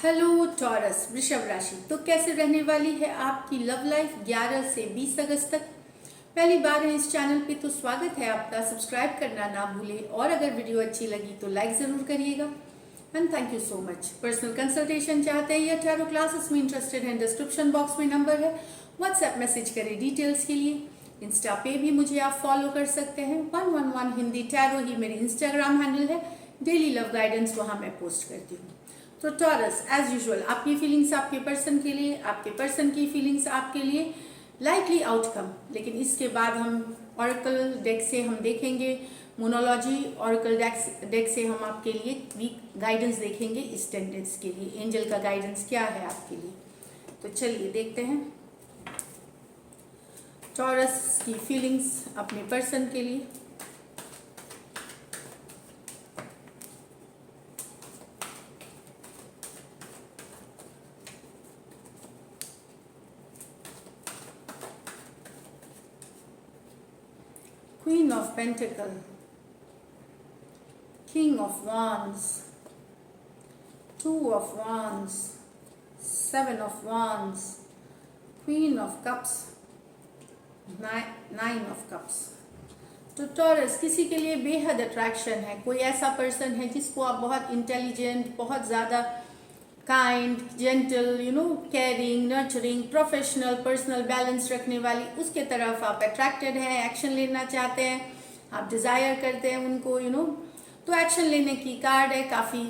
Hello taurus वृषभ राशि। तो कैसे रहने वाली है आपकी लव लाइफ 11 से 20 अगस्त तक। पहली बार है इस चैनल पे तो स्वागत है आपका। सब्सक्राइब करना ना भूलें और अगर वीडियो अच्छी लगी तो लाइक जरूर करिएगा and thank you so much. Personal consultation चाहते हैं या टैरो क्लासेस में इंटरेस्टेड हैं, डिस्क्रिप्शन बॉक्स में नंबर है, व्हाट्सएप मैसेज करें डिटेल्स के लिए। इंस्टा पे भी मुझे आप फॉलो कर सकते हैं। 111 हिंदी टैरो ही मेरी इंस्टाग्राम हैंडल है। डेली लव गाइडेंस वहां मैं पोस्ट करती हूँ। तो टॉरस एज यूजुअल आपकी फीलिंग्स आपके पर्सन के लिए, आपके पर्सन की फीलिंग्स आपके लिए, लाइकली आउटकम। लेकिन इसके बाद हम ऑरेकल डेक से हम देखेंगे, मोनोलॉजी ऑरेकल डेक से हम आपके लिए वीक गाइडेंस देखेंगे इस 10 डेज के लिए। एंजल का गाइडेंस क्या है आपके लिए, तो चलिए देखते हैं टॉरस की फीलिंग्स अपने पर्सन के लिए। Queen of Pentacles, King of Wands, Two of Wands, Seven of Wands, Queen of Cups, Nine of Cups। तो टॉरस किसी के लिए बेहद अट्रैक्शन है। कोई ऐसा पर्सन है जिसको आप बहुत इंटेलिजेंट, बहुत ज़्यादा kind, gentle, caring, nurturing, professional, personal balance रखने वाली, उसके तरफ आप अट्रैक्टेड हैं, एक्शन लेना चाहते हैं, आप डिज़ायर करते हैं उनको, तो एक्शन लेने की कार्ड है। काफ़ी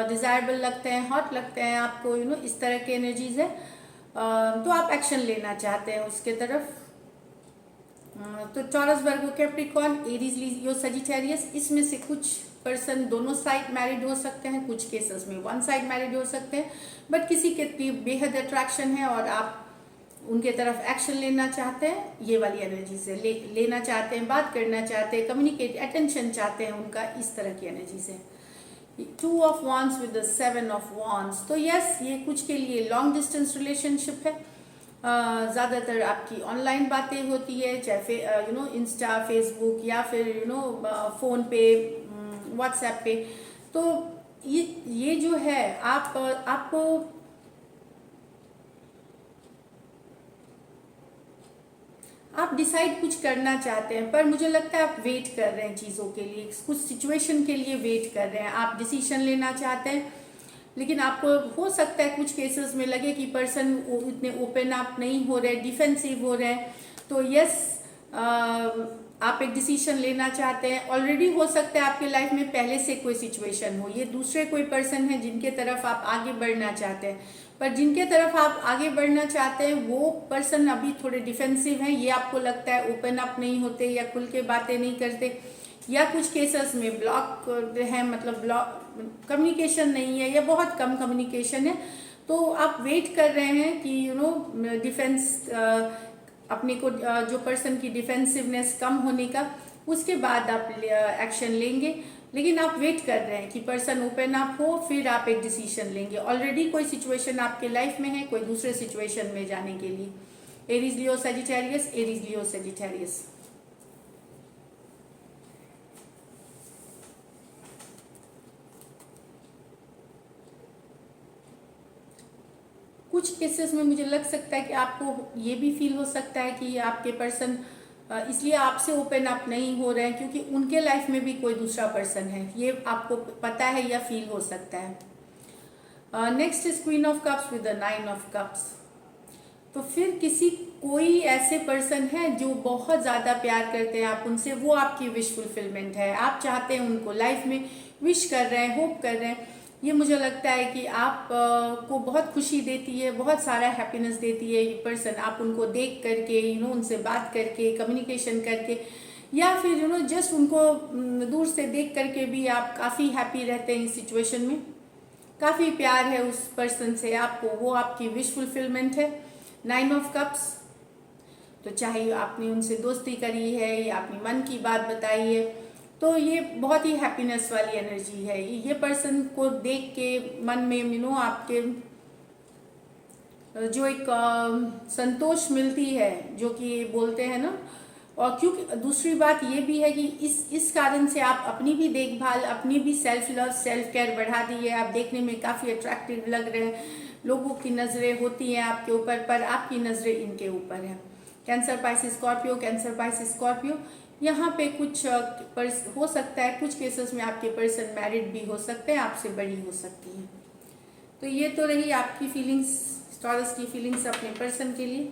डिज़ायरेबल लगते हैं, हॉट लगते हैं आपको, इस तरह की एनर्जीज है। तो आप एक्शन लेना चाहते हैं उसके तरफ। तो टॉरस, वर्गो, कैप्रिकॉर्न, एरीज, लियो, सजिटेरियस, इसमें से कुछ पर्सन दोनों साइड मैरिड हो सकते हैं, कुछ केसेस में वन साइड मैरिड हो सकते हैं, बट किसी के बेहद अट्रैक्शन है और आप उनके तरफ एक्शन लेना चाहते हैं। ये वाली एनर्जी से लेना चाहते हैं, बात करना चाहते हैं, कम्युनिकेट, अटेंशन चाहते हैं उनका, इस तरह की एनर्जी से। 2 of wands with the 7 of wands. तो यस, ये कुछ के लिए लॉन्ग डिस्टेंस रिलेशनशिप है। ज़्यादातर आपकी ऑनलाइन बातें होती है, चाहे इंस्टा, फेसबुक या फिर फ़ोन पे, व्हाट्सएप पे। तो ये जो है आपको आप डिसाइड कुछ करना चाहते हैं, पर मुझे लगता है आप वेट कर रहे हैं चीज़ों के लिए, कुछ सिचुएशन के लिए वेट कर रहे हैं। आप डिसीजन लेना चाहते हैं, लेकिन आपको हो सकता है कुछ केसेस में लगे कि पर्सन इतने ओपन अप नहीं हो रहे, डिफेंसिव हो रहे हैं। तो यस, आप एक डिसीजन लेना चाहते हैं। ऑलरेडी हो सकता है आपके लाइफ में पहले से कोई सिचुएशन हो, ये दूसरे कोई पर्सन है जिनके तरफ आप आगे बढ़ना चाहते हैं, पर जिनके तरफ आप आगे बढ़ना चाहते हैं वो पर्सन अभी थोड़े डिफेंसिव हैं। ये आपको लगता है ओपन अप नहीं होते या खुल के बातें नहीं करते, या कुछ केसेस में ब्लॉक है, मतलब ब्लॉक कम्युनिकेशन नहीं है या बहुत कम कम्युनिकेशन है। तो आप वेट कर रहे हैं कि डिफेंस अपने को, जो पर्सन की डिफेंसिवनेस कम होने का, उसके बाद आप एक्शन लेंगे। लेकिन आप वेट कर रहे हैं कि पर्सन ओपन अप हो, फिर आप एक डिसीजन लेंगे। ऑलरेडी कोई सिचुएशन आपके लाइफ में है, कोई दूसरे सिचुएशन में जाने के लिए। एरीज, लियो, सजिटेरियस, एरीज, लियो, सजिटेरियस। कुछ केसेस में मुझे लग सकता है कि आपको ये भी फील हो सकता है कि आपके पर्सन इसलिए आपसे ओपन अप नहीं हो रहे हैं क्योंकि उनके लाइफ में भी कोई दूसरा पर्सन है, ये आपको पता है या फील हो सकता है। Next is queen of cups with the 9 of cups. तो फिर कोई ऐसे पर्सन है जो बहुत ज़्यादा प्यार करते हैं आप उनसे, वो आपकी विश फुलफिलमेंट है। आप चाहते हैं उनको लाइफ में, विश कर रहे हैं, होप कर रहे हैं। ये मुझे लगता है कि आप को बहुत खुशी देती है, बहुत सारा हैप्पीनेस देती है ये पर्सन। आप उनको देख करके, उनसे बात करके, कम्युनिकेशन करके, या फिर जस्ट उनको दूर से देख करके भी आप काफ़ी हैप्पी रहते हैं इस सिचुएशन में। काफ़ी प्यार है उस पर्सन से आपको, वो आपकी विश फुलफिलमेंट है। 9 ऑफ कप्स। तो चाहे आपने उनसे दोस्ती करी है या अपनी मन की बात बताई है, तो ये बहुत ही हैप्पीनेस वाली एनर्जी है। ये पर्सन को देख के मन में आपके जो एक संतोष मिलती है, जो कि बोलते हैं ना और क्योंकि दूसरी बात ये भी है कि इस कारण से आप अपनी भी देखभाल, अपनी भी सेल्फ लव, सेल्फ केयर बढ़ा दी है। आप देखने में काफ़ी अट्रैक्टिव लग रहे हैं, लोगों की नज़रें होती हैं आपके ऊपर, पर आपकी नज़रें इनके ऊपर हैं। Cancer Pisces Scorpio, cancer Pisces Scorpio, यहाँ पे कुछ हो सकता है, कुछ केसेस में आपके पर्सन मैरिड भी हो सकते हैं, आपसे बड़ी हो सकती हैं। तो ये तो रही आपकी फीलिंग्स, टॉरस की फीलिंग्स अपने पर्सन के लिए।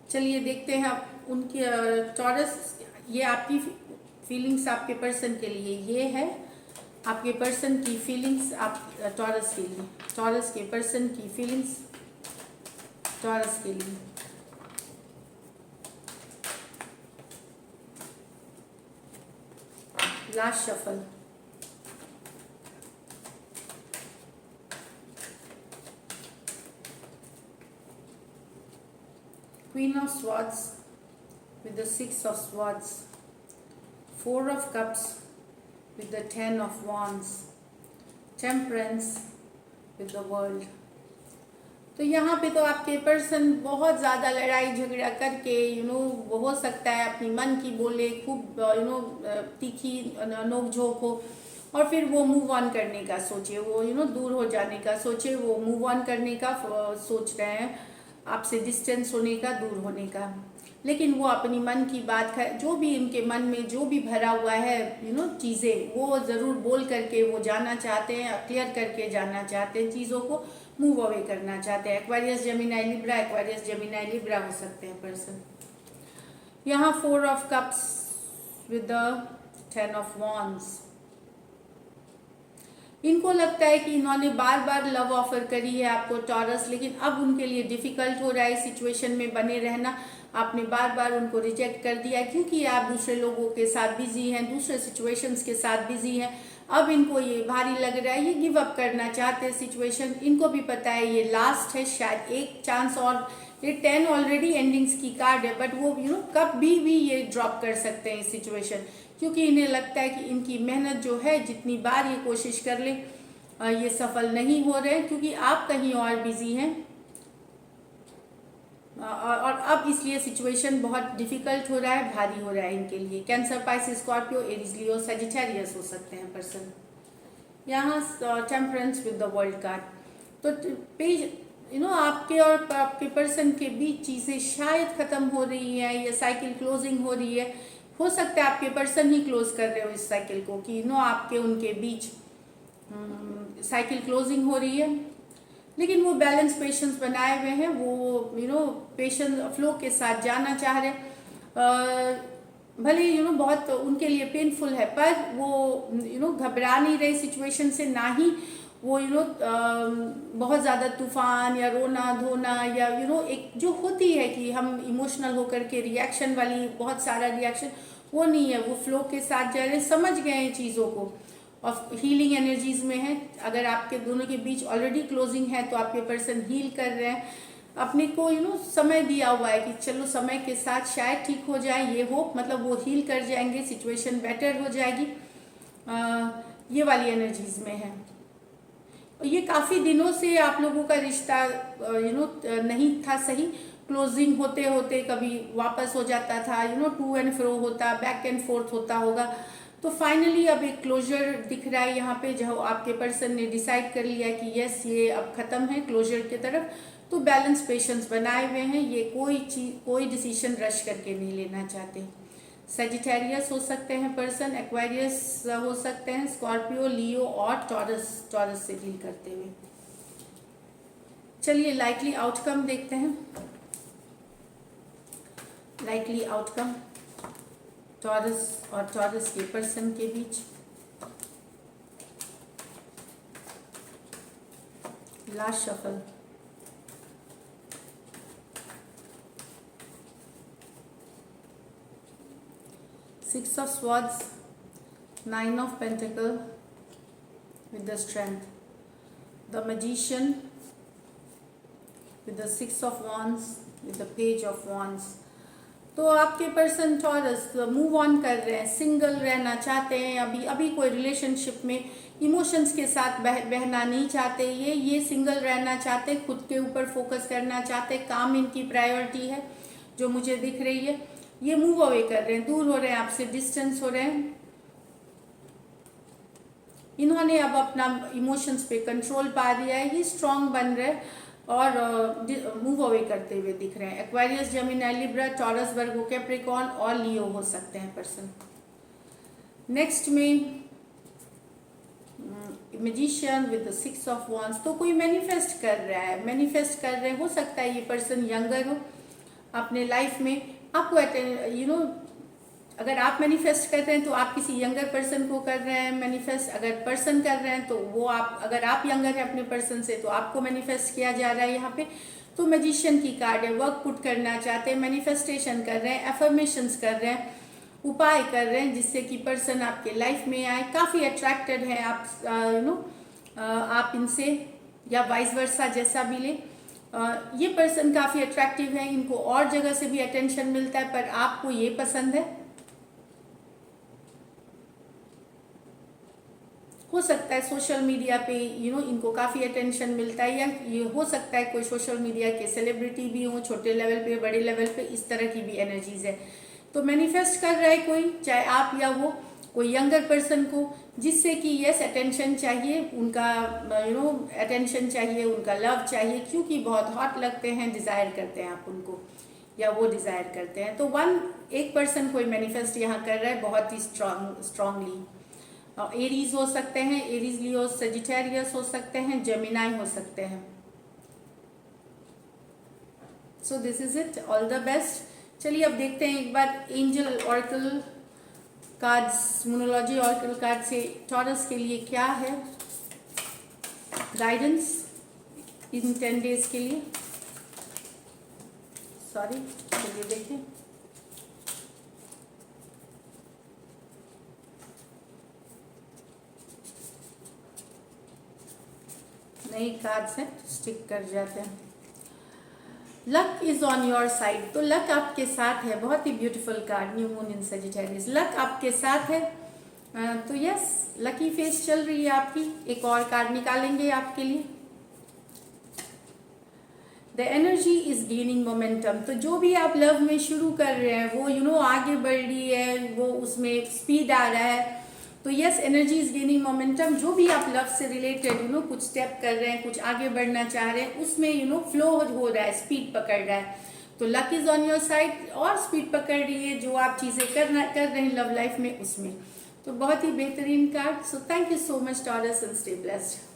चलिए देखते हैं आप उनकी टॉरस, ये आपकी फीलिंग्स आपके पर्सन के लिए, ये है आपके पर्सन की फीलिंग्स आप टॉरस के लिए, टॉरस के पर्सन की फीलिंग्स टॉरस के लिए। Last shuffle, Queen of Swords with the Six of Swords, Four of Cups with the Ten of Wands, Temperance with the World। तो यहाँ पे तो आपके पर्सन बहुत ज़्यादा लड़ाई झगड़ा करके वो हो सकता है अपनी मन की बोले, खूब तीखी नोक-झोंक हो, और फिर वो मूव ऑन करने का सोचे, वो दूर हो जाने का सोचे, वो मूव ऑन करने का सोच रहे हैं, आपसे डिस्टेंस होने का, दूर होने का। लेकिन वो अपनी मन की बात जो भी उनके मन में जो भी भरा हुआ है चीज़ें, वो ज़रूर बोल करके वो जाना चाहते हैं, क्लियर करके जाना चाहते हैं, चीज़ों को मूव अवे करना चाहते हैं। Aquarius Gemini Libra, Aquarius Gemini Libra हो सकते हैं पर्सन। यहाँ 4 of cups with the 10 of wands, इनको लगता है कि इन्होंने बार बार लव ऑफर करी है आपको टॉरस, लेकिन अब उनके लिए डिफिकल्ट हो रहा है सिचुएशन में बने रहना। आपने बार बार उनको रिजेक्ट कर दिया क्योंकि आप दूसरे लोगों के साथ बिजी हैं, दूसरे सिचुएशंस के साथ बिजी हैं। अब इनको ये भारी लग रहा है, ये गिव अप करना चाहते हैं सिचुएशन। इनको भी पता है ये लास्ट है, शायद एक चांस और, ये 10 ऑलरेडी एंडिंग्स की कार्ड है, बट वो कब भी ये ड्रॉप कर सकते हैं इस सिचुएशन, क्योंकि इन्हें लगता है कि इनकी मेहनत जो है, जितनी बार ये कोशिश कर ले, ये सफल नहीं हो रहे हैं, क्योंकि आप कहीं और बिजी हैं, और अब इसलिए सिचुएशन बहुत डिफिकल्ट हो रहा है, भारी हो रहा है इनके लिए। Cancer Pisces Scorpio Aries Leo Sagittarius हो सकते हैं पर्सन। यहाँ temperance with the world card, तो पेज आपके और आपके पर्सन के बीच चीज़ें शायद ख़त्म हो रही है, या साइकिल क्लोजिंग हो रही है। हो सकता है आपके पर्सन ही क्लोज कर रहे हो इस साइकिल को, कि आपके उनके बीच साइकिल क्लोजिंग हो रही है, लेकिन वो बैलेंस पेशेंस बनाए हुए हैं, वो पेशेंस फ्लो के साथ जाना चाह रहे। भले बहुत उनके लिए पेनफुल है, पर वो घबरा नहीं रहे सिचुएशन से, ना ही वो बहुत ज़्यादा तूफान या रोना धोना या एक जो होती है कि हम इमोशनल होकर के रिएक्शन वाली, बहुत सारा रिएक्शन, वो नहीं है। वो फ्लो के साथ जा रहे, समझ गए हैं चीज़ों को, और हीलिंग एनर्जीज में है। अगर आपके दोनों के बीच ऑलरेडी क्लोजिंग है तो आपके पर्सन हील कर रहे हैं, अपने को समय दिया हुआ है कि चलो समय के साथ शायद ठीक हो जाए, ये होप, मतलब वो हील कर जाएंगे, सिचुएशन बेटर हो जाएगी। ये वाली एनर्जीज में है। ये काफ़ी दिनों से आप लोगों का रिश्ता नहीं था सही, क्लोजिंग होते होते कभी वापस हो जाता था, टू एंड फ्रो होता, बैक एंड फोर्थ होता होगा। तो फाइनली अब एक क्लोजर दिख रहा है यहाँ पे, जहाँ आपके पर्सन ने डिसाइड कर लिया कि यस ये अब ख़त्म है, क्लोजर की तरफ। तो बैलेंस पेशेंस बनाए हुए हैं, ये कोई डिसीजन रश करके नहीं लेना चाहते। सेजिटेरियस हो सकते हैं पर्सन, एक्वेरियस हो सकते हैं, स्कॉर्पियो, लियो और टॉरस से डील करते हुए। चलिए लाइकली आउटकम देखते हैं। लाइकली आउटकम टॉरस और टॉरस के पर्सन के बीच। Last shuffle, Six of Swords, Nine of Pentacles with the Strength, the Magician with the Six of Wands, with the Page of Wands, तो आपके पर्सन टॉरस मूव ऑन कर रहे हैं, single रहना चाहते हैं, अभी अभी कोई रिलेशनशिप में इमोशंस के साथ बहना नहीं चाहते, ये सिंगल रहना चाहते, खुद के ऊपर फोकस करना चाहते, काम इनकी प्रायोरिटी है जो मुझे दिख रही है। ये मूव अवे कर रहे हैं, दूर हो रहे हैं आपसे, डिस्टेंस हो रहे हैं। इन्होंने अब अपना इमोशंस पे कंट्रोल पा दिया है, ये स्ट्रांग बन रहे हैं और मूव अवे करते हुए दिख रहे हैं। एक्वेरियस, जेमिनी, लिब्रा, टॉरस, वर्गो, कैप्रिकॉर्न और लियो हो सकते हैं पर्सन। नेक्स्ट में magician with the 6 of wands, तो कोई मैनिफेस्ट कर रहा है, मैनिफेस्ट कर रहे हो सकता है ये पर्सन यंगर हो अपने लाइफ में, आपको अगर आप मैनिफेस्ट कर रहे हैं तो आप किसी यंगर पर्सन को कर रहे हैं मैनिफेस्ट, अगर पर्सन कर रहे हैं तो वो अगर आप यंगर हैं अपने पर्सन से तो आपको मैनिफेस्ट किया जा रहा है यहाँ पे। तो मैजिशियन की कार्ड है, वर्क पुट करना चाहते हैं, मैनिफेस्टेशन कर रहे हैं, एफर्मेशंस कर रहे हैं, उपाय कर रहे हैं जिससे कि पर्सन आपके लाइफ में आए, काफ़ी अट्रैक्टेड है आप इनसे, या वाइस वर्सा, जैसा भी ले। ये पर्सन काफ़ी अट्रैक्टिव है, इनको और जगह से भी अटेंशन मिलता है पर आपको ये पसंद है। हो सकता है सोशल मीडिया पे इनको काफ़ी अटेंशन मिलता है, या ये हो सकता है कोई सोशल मीडिया के सेलिब्रिटी भी हो, छोटे लेवल पे बड़े लेवल पे, इस तरह की भी एनर्जीज है। तो मैनिफेस्ट कर रहा है कोई, चाहे आप या वो, कोई यंगर पर्सन को, जिससे कि यस अटेंशन चाहिए उनका, अटेंशन चाहिए उनका, लव चाहिए, क्योंकि बहुत हॉट लगते हैं, डिज़ायर करते हैं आप उनको या वो डिज़ायर करते हैं। तो एक पर्सन कोई मैनिफेस्ट यहाँ कर रहा है बहुत ही स्ट्रांगली। एरीज हो सकते हैं, एरीज, लियो, सजिटेरियस हो सकते हैं, जेमिनाई हो सकते हैं। So this is it, all the best. चलिए अब देखते हैं एक बार एंजल ऑर्कल कार्ड्स, मोनोलॉजी ऑर्कल कार्ड से टॉरस के लिए क्या है गाइडेंस इन 10 डेज के लिए। सॉरी, चलिए देखें। नई कार्ड्स हैं, स्टिक कर जाते हैं। Luck is on your side, तो लक आपके साथ है, बहुत ही beautiful card, new moon in Sagittarius, luck आपके साथ है। तो यस, लकी फेस चल रही है आपकी। एक और कार्ड निकालेंगे आपके लिए। The energy is gaining momentum, तो जो भी आप लव में शुरू कर रहे हैं वो आगे बढ़ रही है, वो उसमें स्पीड आ रहा है। तो yes, energy is gaining momentum, जो भी आप लव से रिलेटेड कुछ स्टेप कर रहे हैं, कुछ आगे बढ़ना चाह रहे हैं, उसमें फ्लो हो रहा है, स्पीड पकड़ रहा है। तो luck is on your side और स्पीड पकड़ रही है जो आप चीज़ें कर रहे हैं लव लाइफ में, उसमें। तो बहुत ही बेहतरीन card. So thank you so much taurus and stay blessed.